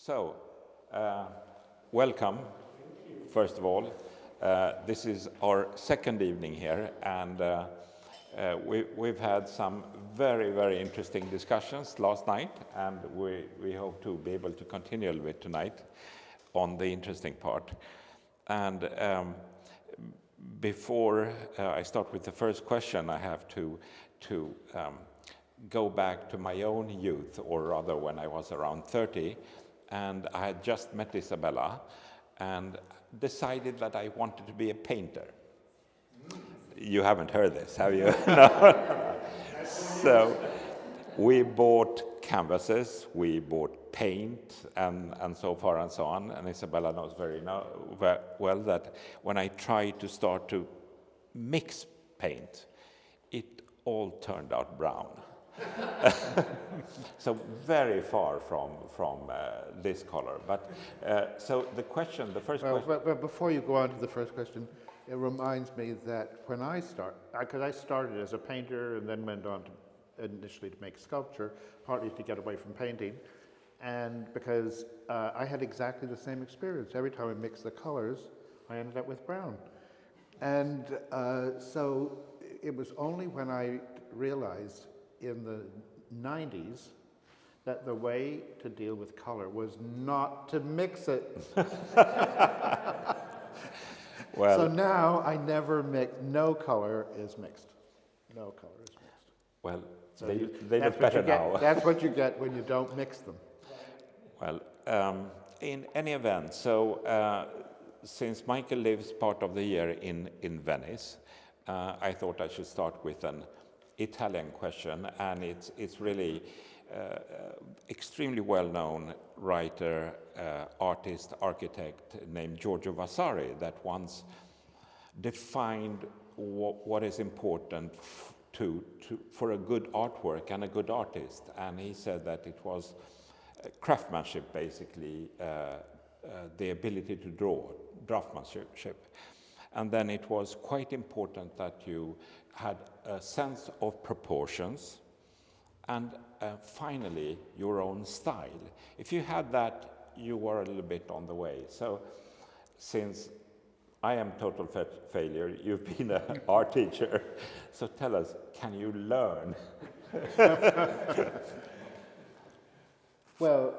So, welcome, first of all. This is our second evening here, and we've had some very, very interesting discussions last night, and we hope to be able to continue with tonight on the interesting part. And before I start with the first question, I have to go back to my own youth, or rather when I was around 30, and I had just met Isabella and decided that I wanted to be a painter. You haven't heard this, have you? No. So we bought canvases, we bought paint, and so far and so on. And Isabella knows very well that when I tried to start to mix paint, it all turned out brown. So very far from this color. But so the first question. But before you go on to the first question, it reminds me that when I started as a painter and then went on to initially to make sculpture, partly to get away from painting, and because I had exactly the same experience. Every time I mixed the colors, I ended up with brown. And so it was only when I realized in the 90s that the way to deal with color was not to mix it. Well, so now I never mix, no color is mixed. No color is mixed. Well, So they look better now. That's what you get when you don't mix them. Well, in any event, so since Michael lives part of the year in Venice, I thought I should start with an Italian question, and it's really extremely well-known writer, artist, architect named Giorgio Vasari that once defined what is important for a good artwork and a good artist, and he said that it was craftsmanship, basically, the ability to draw, draftsmanship. And then it was quite important that you had a sense of proportions and finally your own style. If you had that, you were a little bit on the way. So since I am total failure, you've been an art teacher, so tell us, can you learn? Well,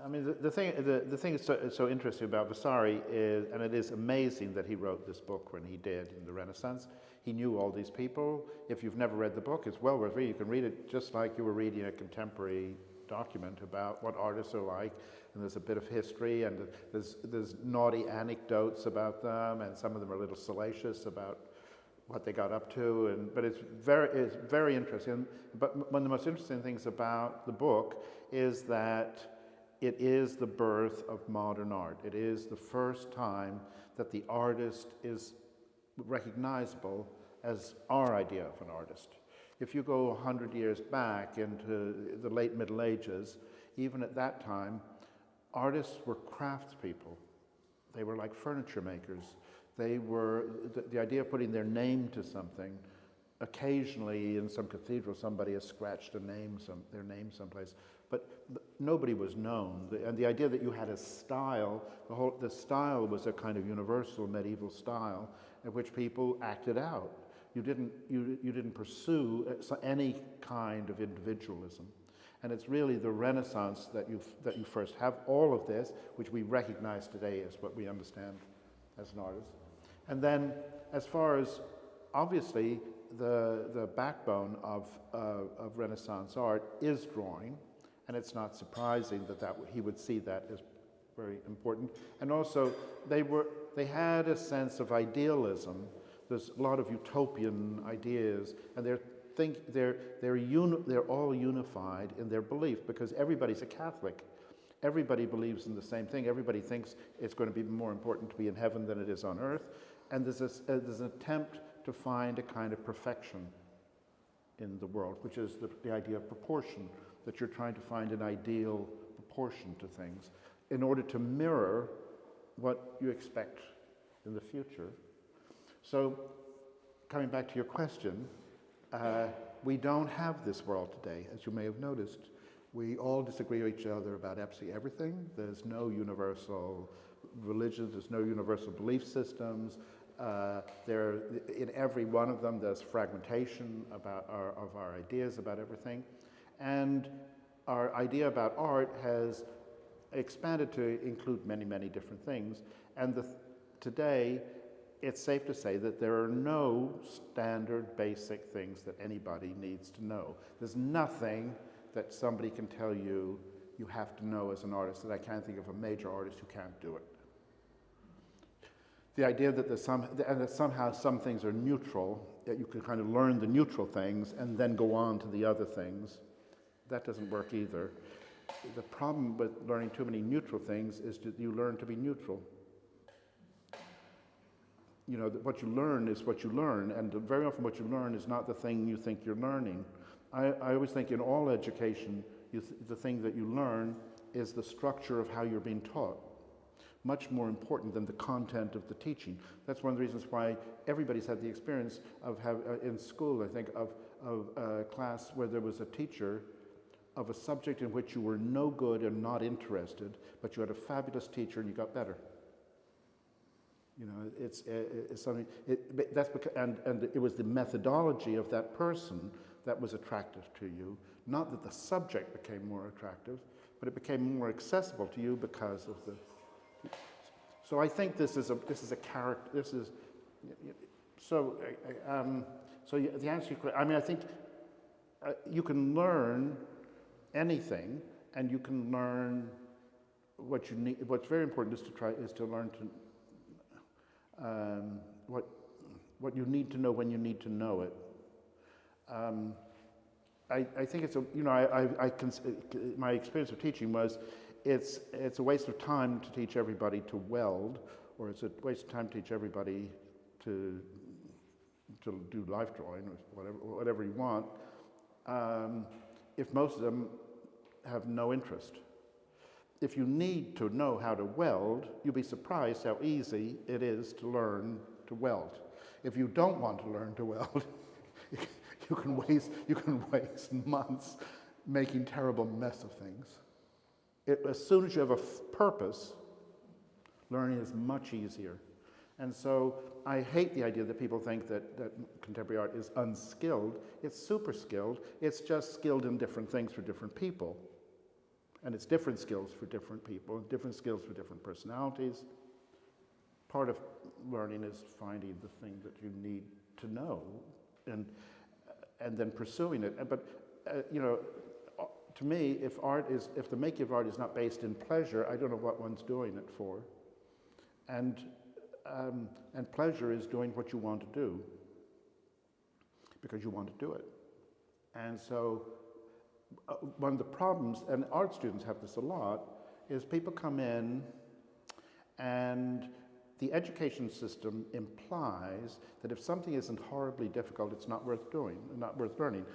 I mean, the thing that's so interesting about Vasari is, and it is amazing that he wrote this book when he did in the Renaissance. He knew all these people. If you've never read the book, it's well worth reading. You can read it just like you were reading a contemporary document about what artists are like, and there's a bit of history, and there's naughty anecdotes about them, and some of them are a little salacious about what they got up to, but it's very interesting. But one of the most interesting things about the book is that it is the birth of modern art. It is the first time that the artist is recognizable as our idea of an artist. If you go 100 years back into the late Middle Ages, even at that time, artists were craftspeople. They were like furniture makers. They were, the idea of putting their name to something, occasionally in some cathedral somebody has scratched their name someplace, but nobody was known. And the idea that you had a style, the style was a kind of universal medieval style in which people acted out. You didn't pursue any kind of individualism. And it's really the Renaissance that you first have all of this, which we recognize today as what we understand as an artist. And then, as far as, obviously, the backbone of Renaissance art is drawing, and it's not surprising that he would see that as very important. And also, they had a sense of idealism. There's a lot of utopian ideas, and they're all unified in their belief because everybody's a Catholic. Everybody believes in the same thing. Everybody thinks it's going to be more important to be in heaven than it is on earth. And there's an attempt to find a kind of perfection in the world, which is the idea of proportion, that you're trying to find an ideal proportion to things in order to mirror what you expect in the future. So, coming back to your question, we don't have this world today, as you may have noticed. We all disagree with each other about absolutely everything. There's no universal religions, there's no universal belief systems. In every one of them, there's fragmentation of our ideas about everything. And our idea about art has expanded to include many, many different things. And today, it's safe to say that there are no standard basic things that anybody needs to know. There's nothing that somebody can tell you you have to know as an artist, that I can't think of a major artist who can't do it. The idea that that somehow some things are neutral, that you can kind of learn the neutral things and then go on to the other things, that doesn't work either. The problem with learning too many neutral things is that you learn to be neutral. You know, what you learn is what you learn, and very often what you learn is not the thing you think you're learning. I always think in all education, the thing that you learn is the structure of how you're being taught. Much more important than the content of the teaching. That's one of the reasons why everybody's had the experience of in school, I think, of a class where there was a teacher of a subject in which you were no good and not interested, but you had a fabulous teacher and you got better. You know, it's something. That's because, and it was the methodology of that person that was attractive to you. Not that the subject became more attractive, but it became more accessible to you because of the. So I think this is a character. This is so. The answer. I mean, I think you can learn anything, and you can learn what you need. What's very important is to learn to what you need to know when you need to know it. I think it's my experience of teaching was it's a waste of time to teach everybody to weld, or it's a waste of time to teach everybody to do life drawing or whatever you want, if most of them have no interest. If you need to know how to weld, you'll be surprised how easy it is to learn to weld. If you don't want to learn to weld, you can waste months making terrible mess of things. As soon as you have a purpose, learning is much easier. And so I hate the idea that people think that contemporary art is unskilled. It's super skilled. It's just skilled in different things for different people. And it's different skills for different people, different skills for different personalities. Part of learning is finding the thing that you need to know and then pursuing it. But to me, if the making of art is not based in pleasure, I don't know what one's doing it for. And pleasure is doing what you want to do because you want to do it. And so one of the problems, and art students have this a lot, is people come in and the education system implies that if something isn't horribly difficult, it's not worth doing, not worth learning.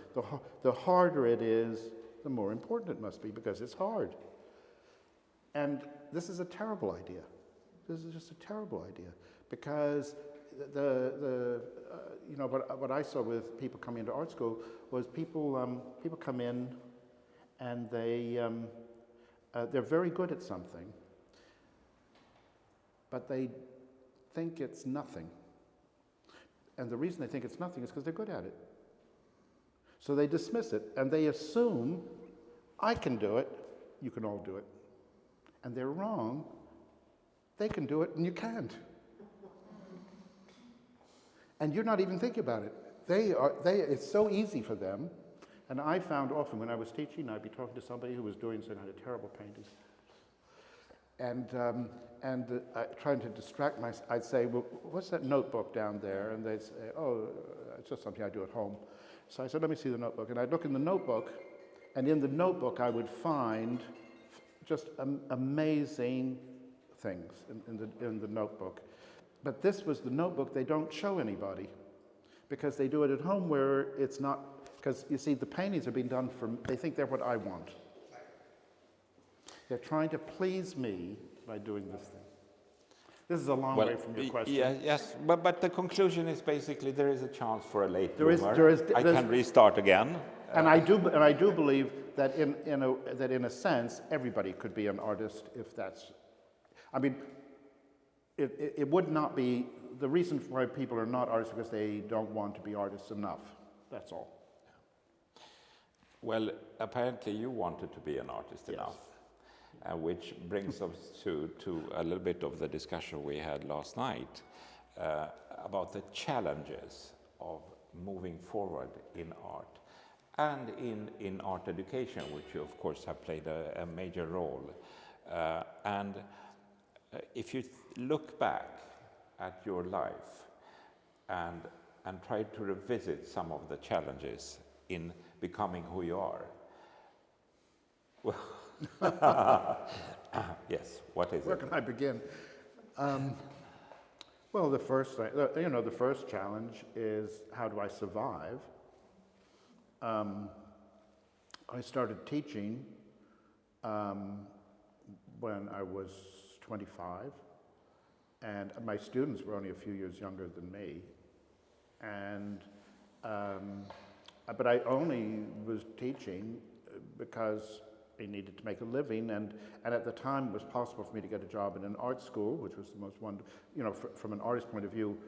The harder it is, the more important it must be because it's hard. And this is a terrible idea. This is just a terrible idea because what I saw with people coming into art school was people come in and they're very good at something, but they think it's nothing. And the reason they think it's nothing is because they're good at it. So they dismiss it and they assume, I can do it, you can all do it. And they're wrong. They can do it and you can't. And you're not even thinking about it. It's so easy for them. And I found often when I was teaching, I'd be talking to somebody who was doing some kind of terrible painting. And trying to distract myself, I'd say, well, what's that notebook down there? And they'd say, oh, it's just something I do at home. So I said, let me see the notebook. And I'd look in the notebook, and in the notebook I would find just amazing things in the notebook. But this was the notebook they don't show anybody because they do it at home where it's not, because you see the paintings are being done they think they're what I want. They're trying to please me by doing this thing. This is a long way from your question. Yes, but the conclusion is basically there is a chance for a late bloomer. I can restart again. And I do believe that in a sense everybody could be an artist if that's. I mean, it would not be the reason why people are not artists because they don't want to be artists enough. That's all. Well, apparently you wanted to be an artist Yes. enough, which brings us to a little bit of the discussion we had last night about the challenges of moving forward in art and in art education, which you of course have played a major role. And if you look back at your life and try to revisit some of the challenges in becoming who you are, well, yes, what is Where it? can I begin? Well, the first thing, the first challenge is how do I survive? I started teaching when I was 25, and my students were only a few years younger than me, and but I only was teaching because I needed to make a living, and at the time it was possible for me to get a job in an art school, which was the most wonderful, from an artist's point of view,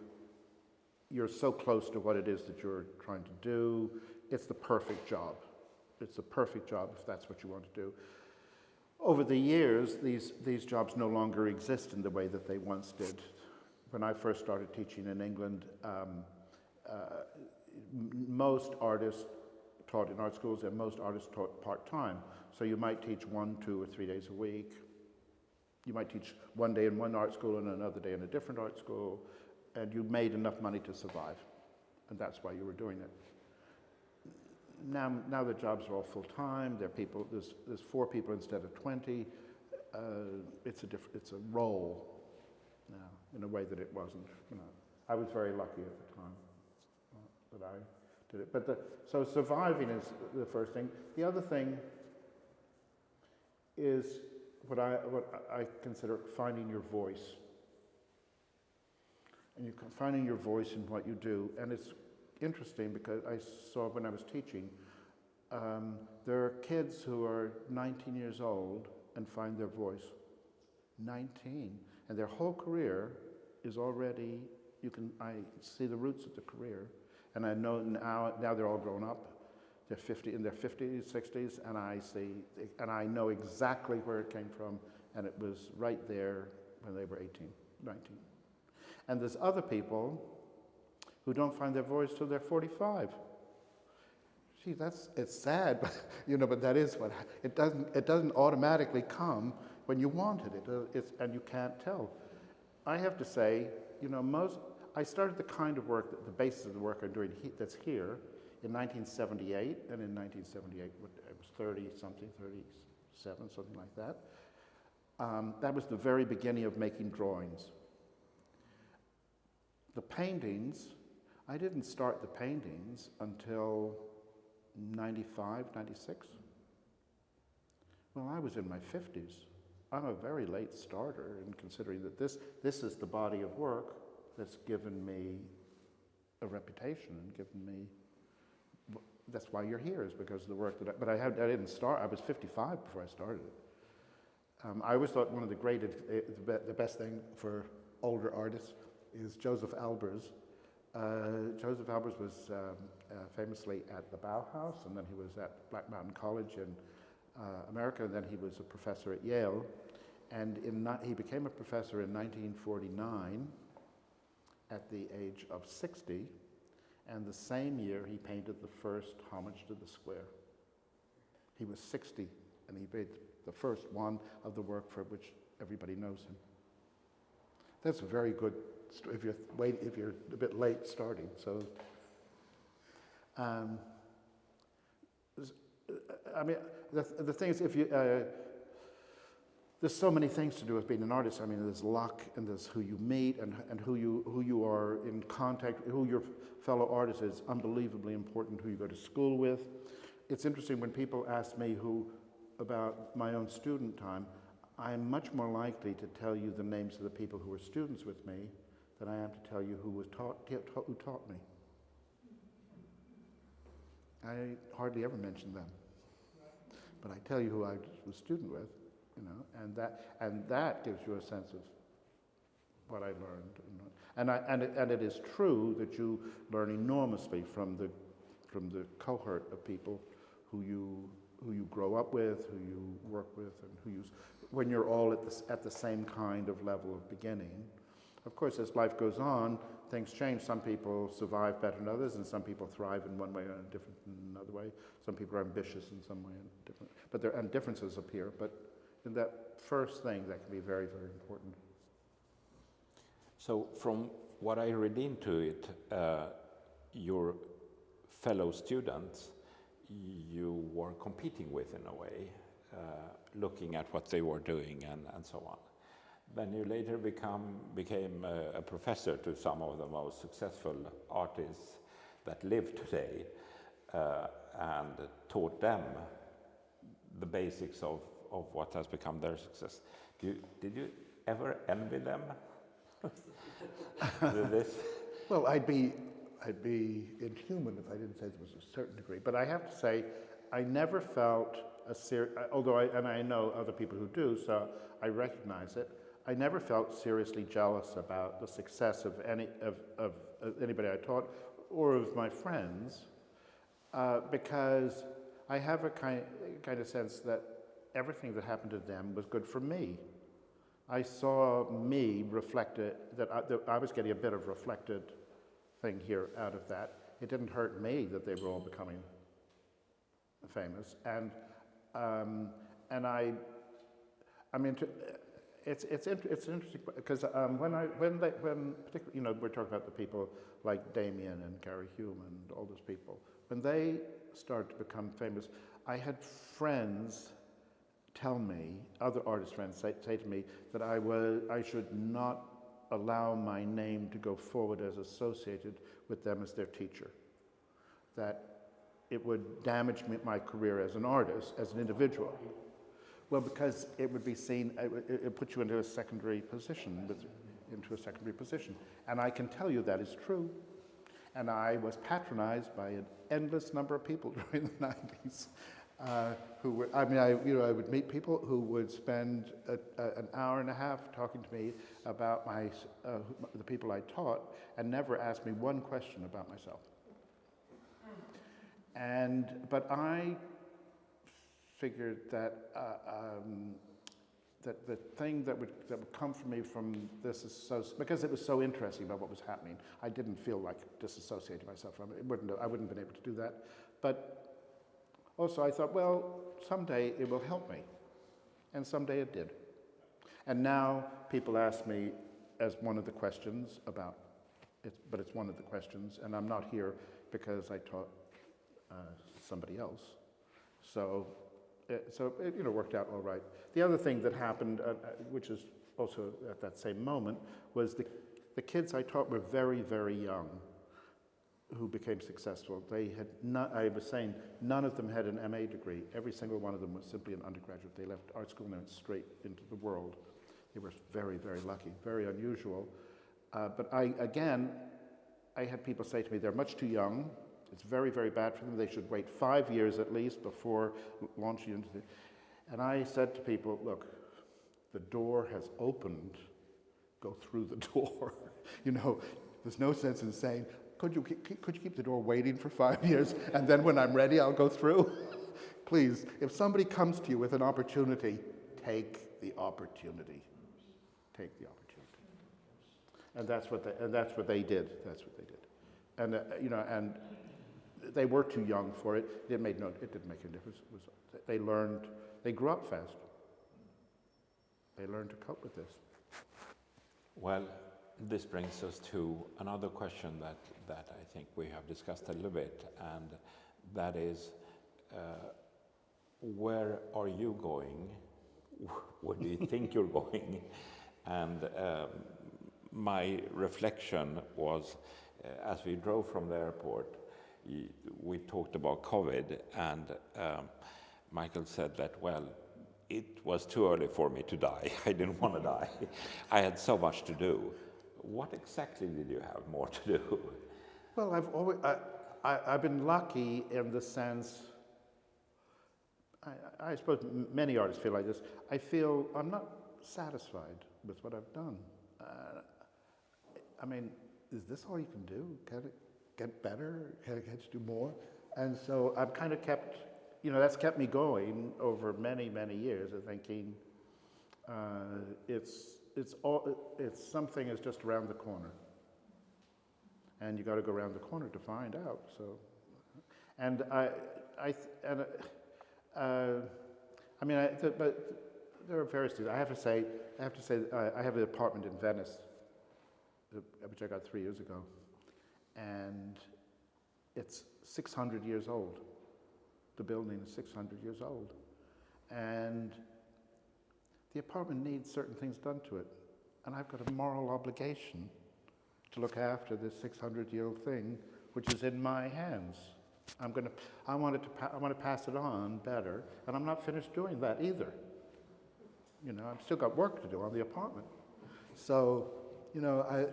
you're so close to what it is that you're trying to do. It's the perfect job. It's the perfect job if that's what you want to do. Over the years, these jobs no longer exist in the way that they once did. When I first started teaching in England, most artists taught in art schools and most artists taught part-time. So you might teach 1, 2, or 3 days a week. You might teach one day in one art school and another day in a different art school, and you made enough money to survive, and that's why you were doing it. Now the jobs are all full-time. There's 4 people instead of 20. It's a role now in a way that it wasn't. I was very lucky at the time that I did it. But so surviving is the first thing. The other thing is what I consider finding your voice. And you're finding your voice in what you do. And it's interesting because I saw when I was teaching, there are kids who are 19 years old and find their voice. 19. And their whole career is already, I see the roots of the career. And I know now they're all grown up. They're in their 50s, 60s, and I know exactly where it came from, and it was right there when they were 18, 19. And there's other people who don't find their voice till they're 45. Gee, it's sad, but that is what it doesn't automatically come when you wanted it. And you can't tell. I have to say, I started the kind of work, the basis of the work I'm doing that's here in 1978, and in 1978 I was 30-something, 37, something like that. That was the very beginning of making drawings. The paintings, I didn't start the paintings until 95, 96. Well, I was in my 50s. I'm a very late starter in considering that this is the body of work that's given me a reputation and given me, that's why you're here, is because of the work but I didn't start, I was 55 before I started it. I always thought one of the best thing for older artists is Joseph Albers. Joseph Albers was famously at the Bauhaus, and then he was at Black Mountain College in America, and then he was a professor at Yale. And he became a professor in 1949 at the age of 60, and the same year he painted the first Homage to the Square. He was 60, and he made the first one of the work for which everybody knows him. That's a very good story if you're a bit late starting. So, the thing is, if you there's so many things to do with being an artist. I mean, there's luck, and there's who you meet, and who you are in contact, who your fellow artist is unbelievably important, who you go to school with. It's interesting when people ask me about my own student time, I'm much more likely to tell you the names of the people who were students with me than I am to tell you who taught me. I hardly ever mention them. But I tell you who I was a student with, you know, and that gives you a sense of what I learned. You know. And it is true that you learn enormously from the cohort of people who you grow up with, who you work with, and when you're all at the same kind of level of beginning. Of course, as life goes on, things change. Some people survive better than others, and some people thrive in one way and different in another way. Some people are ambitious in some way and different. And differences appear. But in that first thing, that can be very, very important. So from what I read into it, your fellow students, you were competing with in a way, looking at what they were doing and so on. Then you later became a professor to some of the most successful artists that live today, and taught them the basics of what has become their success. Did you ever envy them? This? Well, I'd be inhuman if I didn't say there was a certain degree. But I have to say, I never felt although I know other people who do, so I recognize it. I never felt seriously jealous about the success of anybody I taught or of my friends, because I have a kind of sense that everything that happened to them was good for me. I saw me reflected, that I was getting a bit of reflected thing here out of that. It didn't hurt me that they were all becoming famous, and I mean, it's interesting because when particularly, you know, we're talking about the people like Damien and Gary Hume and all those people, when they started to become famous, I had friends tell me, other artist friends say to me that I should not allow my name to go forward as associated with them as their teacher, that it would damage my career as an artist, as an individual. Well, because it would be seen, it put you into a secondary position, And I can tell you that is true. And I was patronized by an endless number of people during the 90s. Who were, I would meet people who would spend an hour and a half talking to me about the people I taught and never ask me one question about myself. But I figured that that the thing that would come from me from this because it was so interesting about what was happening, I didn't feel like disassociating myself from it. I wouldn't have been able to do that. But also I thought, well, someday it will help me. And someday it did. And now people ask me as one of the questions about it, but it's one of the questions, and I'm not here because I taught somebody else. So it worked out all right. The other thing that happened, which is also at that same moment, was the kids I taught were very, very young who became successful. They had not, I was saying, none of them had an MA degree. Every single one of them was simply an undergraduate. They left art school and went straight into the world. They were very, very lucky, very unusual. But I had people say to me, they're much too young. It's very, very bad for them. They should wait 5 years at least before launching into the... And I said to people, look, the door has opened. Go through the door. There's no sense in saying, could you keep the door waiting for 5 years and then when I'm ready, I'll go through? Please, if somebody comes to you with an opportunity, take the opportunity. Take the opportunity. And that's what they did. That's what they did. And and they were too young for it. It didn't make any difference. They grew up fast. They learned to cope with this. Well, this brings us to another question that I think we have discussed a little bit, and that is, where are you going? Where do you think you're going? And my reflection was, as we drove from the airport, we talked about COVID, and Michael said that, well, it was too early for me to die. I didn't want to die. I had so much to do. What exactly did you have more to do? Well, I've been lucky in the sense, I suppose many artists feel like this. I feel I'm not satisfied with what I've done. I mean, is this all you can do? Can it get better? Can it do more? And so I've kind of kept, that's kept me going over many, many years of thinking it's something is just around the corner. And you got to go around the corner to find out. So, and but there are various things. I have to say, I have an apartment in Venice, which I got 3 years ago, and it's 600 years old. The building is 600 years old, and the apartment needs certain things done to it, and I've got a moral obligation to look after this 600-year-old thing, which is in my hands. I want to pass it on better, and I'm not finished doing that either. I've still got work to do on the apartment. So, I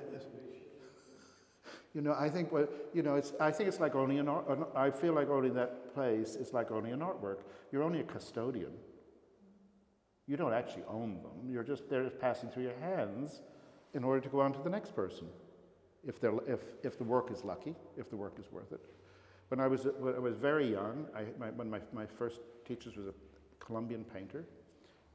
think it's like owning an art. I feel like owning that place is like owning an artwork. You're only a custodian. You don't actually own them. They're just passing through your hands in order to go on to the next person. If the work is lucky, if the work is worth it. When I was very young, one of my first teachers was a Colombian painter,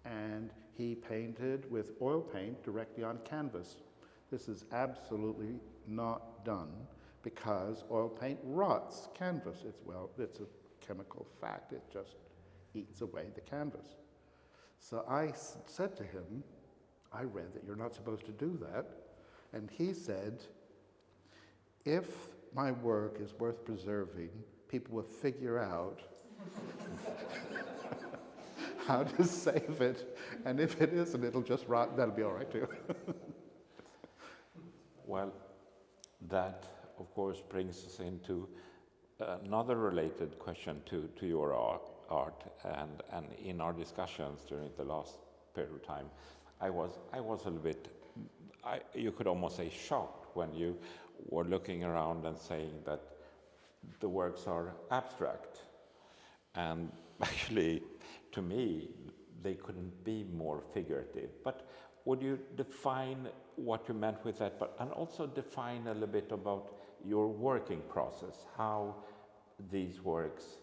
and he painted with oil paint directly on canvas. This is absolutely not done because oil paint rots canvas. It's a chemical fact. It just eats away the canvas. So I said to him, I read that you're not supposed to do that. And he said, if my work is worth preserving, people will figure out how to save it. And if it isn't, it'll just rot. That'll be all right too. Well, that, of course, brings us into another related question to your art. And in our discussions during the last period of time, I was a little bit, you could almost say shocked when you were looking around and saying that the works are abstract. And actually, to me, they couldn't be more figurative. But would you define what you meant with that, and also define a little bit about your working process, how these works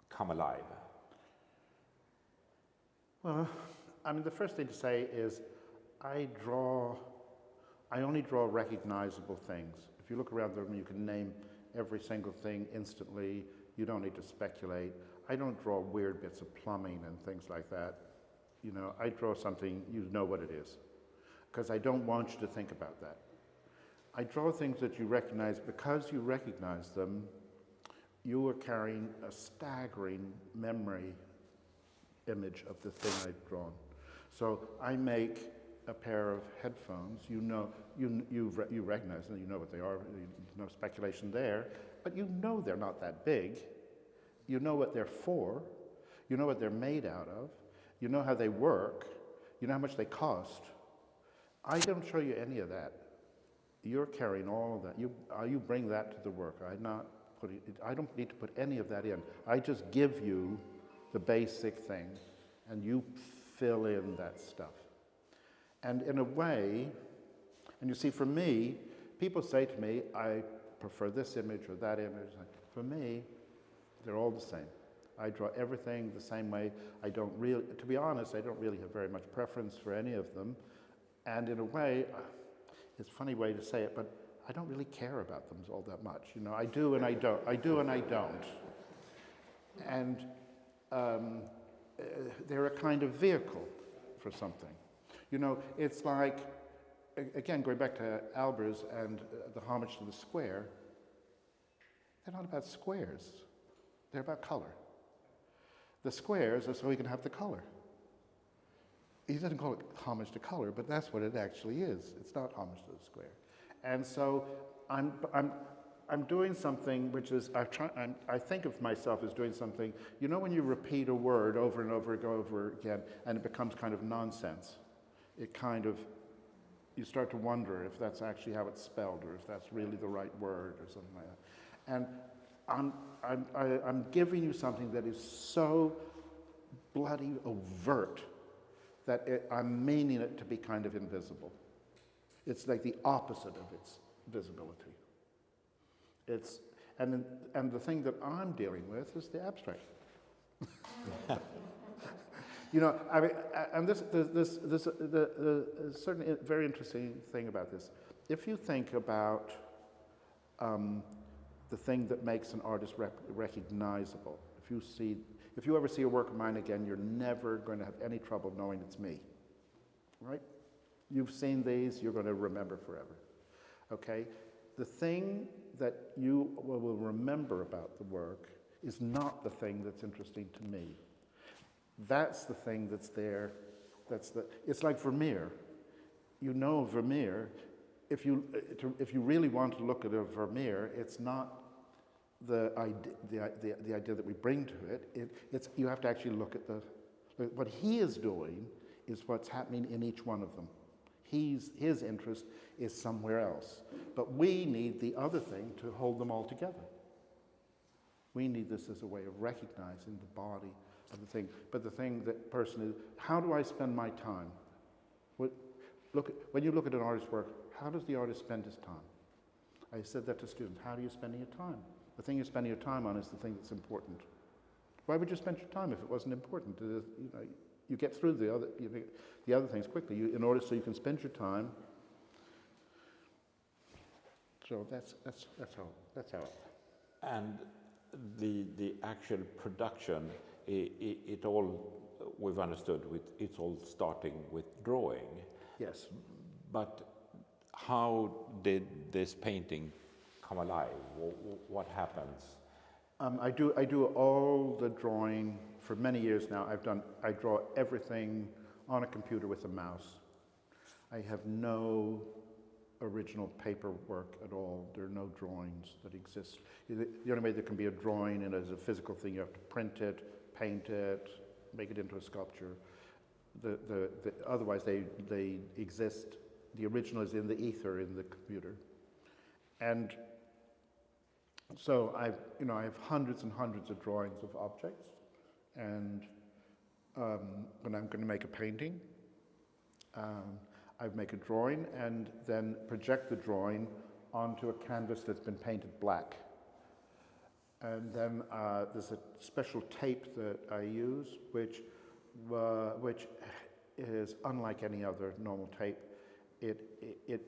come alive? Well, the first thing to say is I only draw recognizable things. If you look around the room, you can name every single thing instantly. You don't need to speculate. I don't draw weird bits of plumbing and things like that. I draw something, you know what it is. Because I don't want you to think about that. I draw things that you recognize. Because you recognize them, you are carrying a staggering memory image of the thing I've drawn. So I make a pair of headphones. You recognize them. You know what they are. There's no speculation there. But you know they're not that big. You know what they're for. You know what they're made out of. You know how they work. You know how much they cost. I don't show you any of that. You're carrying all of that. You bring that to the work. I don't need to put any of that in. I just give you the basic thing, and you fill in that stuff. And in a way, and you see, for me, people say to me, I prefer this image or that image. For me, they're all the same. I draw everything the same way. To be honest, I don't really have very much preference for any of them. And in a way, it's a funny way to say it, but I don't really care about them all that much. I do and I don't. I do and I don't. And they're a kind of vehicle for something. It's like, again, going back to Albers and the homage to the square, they're not about squares. They're about color. The squares are so he can have the color. He doesn't call it homage to color, but that's what it actually is. It's not homage to the square. And so I'm doing something which is, I think of myself as doing something, when you repeat a word over and over and over again, and it becomes kind of nonsense, you start to wonder if that's actually how it's spelled, or if that's really the right word, or something like that. And I'm giving you something that is so bloody overt that I'm meaning it to be kind of invisible. It's like the opposite of its visibility. And the thing that I'm dealing with is the abstract. You know, I mean, and the certainly very interesting thing about this. If you think about the thing that makes an artist recognizable, if you ever see a work of mine again, you're never going to have any trouble knowing it's me, right? You've seen these, you're going to remember forever, okay? The thing that you will remember about the work is not the thing that's interesting to me. That's the thing that's there. It's like Vermeer. You know Vermeer. If you really want to look at a Vermeer, it's not the idea that we bring to it. It's you have to actually look at what he is doing is what's happening in each one of them. His interest is somewhere else. But we need the other thing to hold them all together. We need this as a way of recognizing the body of the thing. But the thing that person is, how do I spend my time? When you look at an artist's work, how does the artist spend his time? I said that to students. How are you spending your time? The thing you're spending your time on is the thing that's important. Why would you spend your time if it wasn't important? You get through the other things quickly in order so you can spend your time. So that's how. And the actual production, it all we've understood. It's all starting with drawing. Yes. But how did this painting come alive? What happens? I do all the drawing for many years now. I draw everything on a computer with a mouse. I have no original paperwork at all. There are no drawings that exist. The only way there can be a drawing and as a physical thing, you have to print it, paint it, make it into a sculpture. Otherwise, they exist. The original is in the ether in the computer, and so I have hundreds and hundreds of drawings of objects, and when I'm going to make a painting, I make a drawing and then project the drawing onto a canvas that's been painted black. And then there's a special tape that I use, which is unlike any other normal tape. It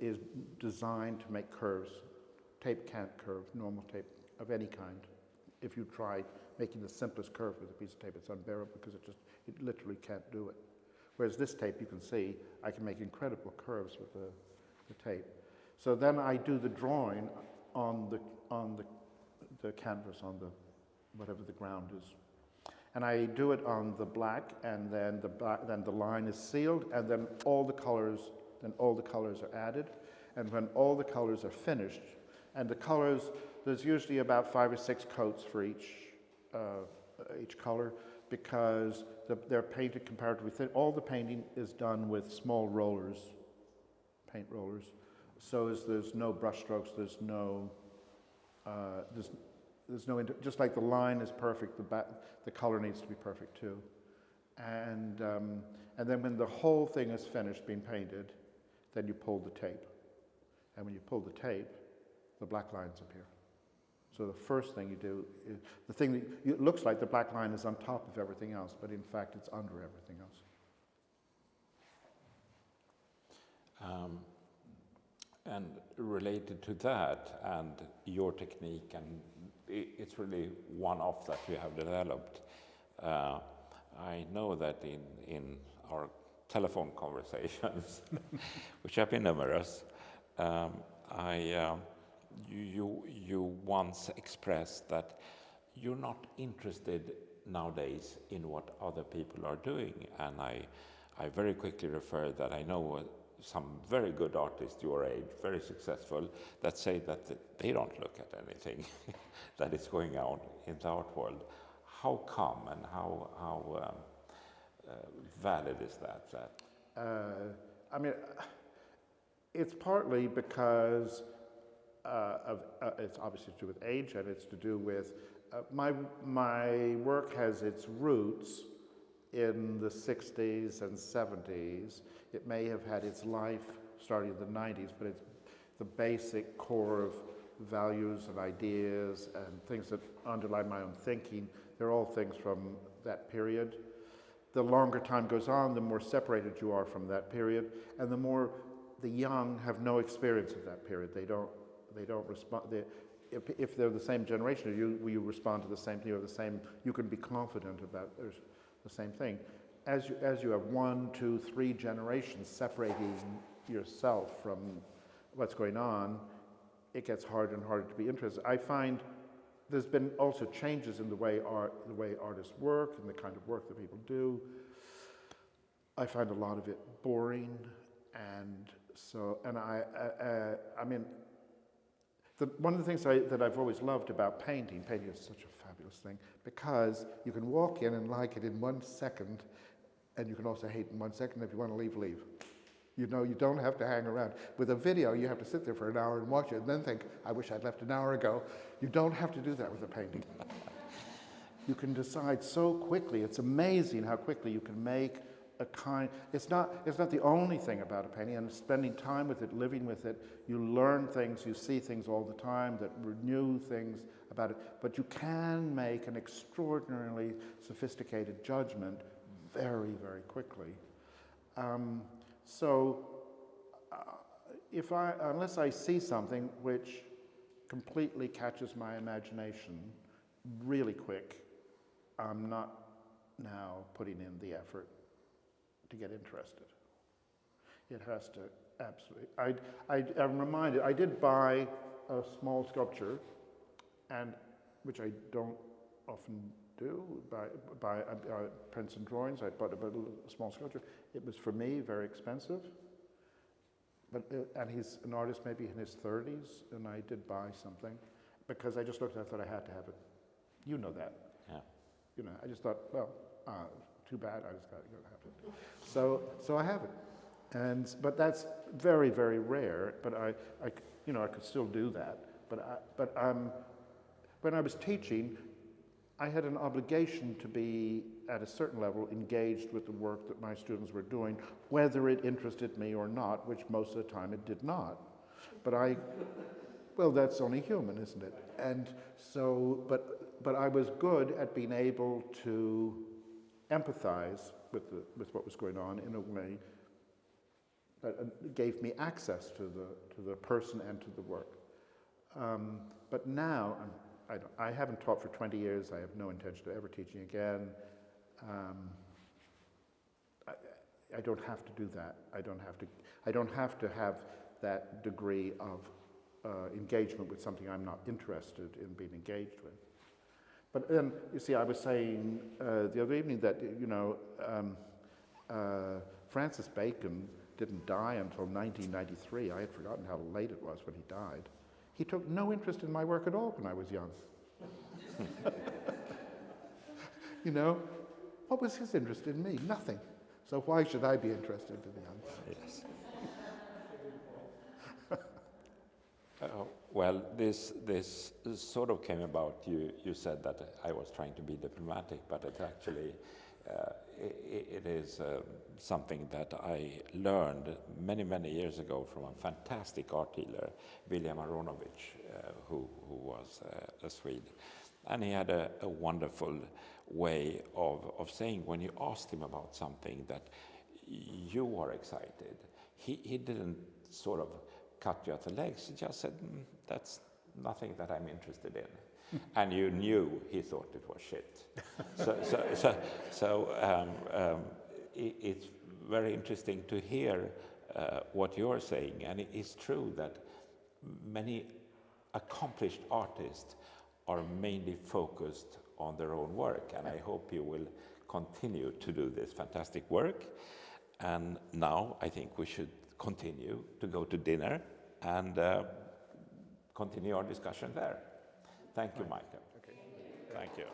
is designed to make curves. Tape can't curve, normal tape of any kind. If you try making the simplest curve with a piece of tape, it's unbearable because it literally can't do it. Whereas this tape, you can see, I can make incredible curves with the tape. So then I do the drawing on the canvas, on the whatever the ground is. And I do it on the black, and then the line is sealed, and then all the colors are added. And when all the colors are finished, and the colors, there's usually about 5 or 6 coats for each color, because they're painted comparatively thin. All the painting is done with small rollers, paint rollers. So there's no brush strokes, there's no just like the line is perfect, the color needs to be perfect too. And then when the whole thing is finished being painted, then you pull the tape. And when you pull the tape, the black lines appear. So the first thing you do is the thing that it looks like the black line is on top of everything else, but in fact it's under everything else. And related to that and your technique, and it's really one-off that you have developed. I know that in our telephone conversations, which have been numerous, you once expressed that you're not interested nowadays in what other people are doing, and I very quickly refer that I know some very good artists your age, very successful, that say that they don't look at anything that is going on in the art world. How come, and how valid is that? I mean, it's partly because it's obviously to do with age, and it's to do with my work has its roots in the 60s and 70s. It may have had its life starting in the 90s, but it's the basic core of values and ideas and things that underlie my own thinking. They're all things from that period. The longer time goes on, the more separated you are from that period, and the more the young have no experience of that period. They don't respond. If they're the same generation, you respond to the same thing or the same. You can be confident about the same thing. As you have 1, 2, 3 generations separating yourself from what's going on, it gets harder and harder to be interested. I find there's been also changes in the way artists work and the kind of work that people do. I find a lot of it boring, and I mean, one of the things that I've always loved about painting is such a fabulous thing, because you can walk in and like it in 1 second, and you can also hate in 1 second. If you want to leave, leave. You know, you don't have to hang around. With a video, you have to sit there for an hour and watch it and then think, I wish I'd left an hour ago. You don't have to do that with a painting. You can decide so quickly. It's amazing how quickly you can make a kind. It's not the only thing about a painting, and spending time with it, living with it, you learn things, you see things all the time that renew things about it. But you can make an extraordinarily sophisticated judgment very, very quickly. Unless I see something which completely catches my imagination really quick, I'm not now putting in the effort to get interested. It has to absolutely. I'm reminded. I did buy a small sculpture, and which I don't often do. Buy prints and drawings. I bought a small sculpture. It was for me very expensive. But and he's an artist maybe in his 30s, and I did buy something because I just looked at it, I thought I had to have it. You know that. Yeah. You know, I just thought, well, too bad, I just got to have it. So I have it, but that's very, very rare. But I could still do that. But when I was teaching, I had an obligation to be at a certain level engaged with the work that my students were doing, whether it interested me or not, which most of the time it did not. Well, that's only human, isn't it? And so, but I was good at being able to empathize with what was going on in a way that gave me access to the person and to the work. But now, I haven't taught for 20 years. I have no intention of ever teaching again. I don't have to do that. I don't have to have that degree of engagement with something I'm not interested in being engaged with. But then, you see, I was saying the other evening that, Francis Bacon didn't die until 1993. I had forgotten how late it was when he died. He took no interest in my work at all when I was young. What was his interest in me? Nothing. So why should I be interested in him? Yes. Well, this sort of came about. You said that I was trying to be diplomatic, but it actually it is something that I learned many years ago from a fantastic art dealer, William Aronovich, who was a Swede, and he had a wonderful way of saying, when you asked him about something that you were excited, he didn't sort of cut you at the legs. He just said, that's nothing that I'm interested in. And you knew he thought it was shit. It's very interesting to hear what you're saying. And it is true that many accomplished artists are mainly focused on their own work. And I hope you will continue to do this fantastic work. And now I think we should continue to go to dinner and continue our discussion there. Thank you, Michael. Okay. Thank you.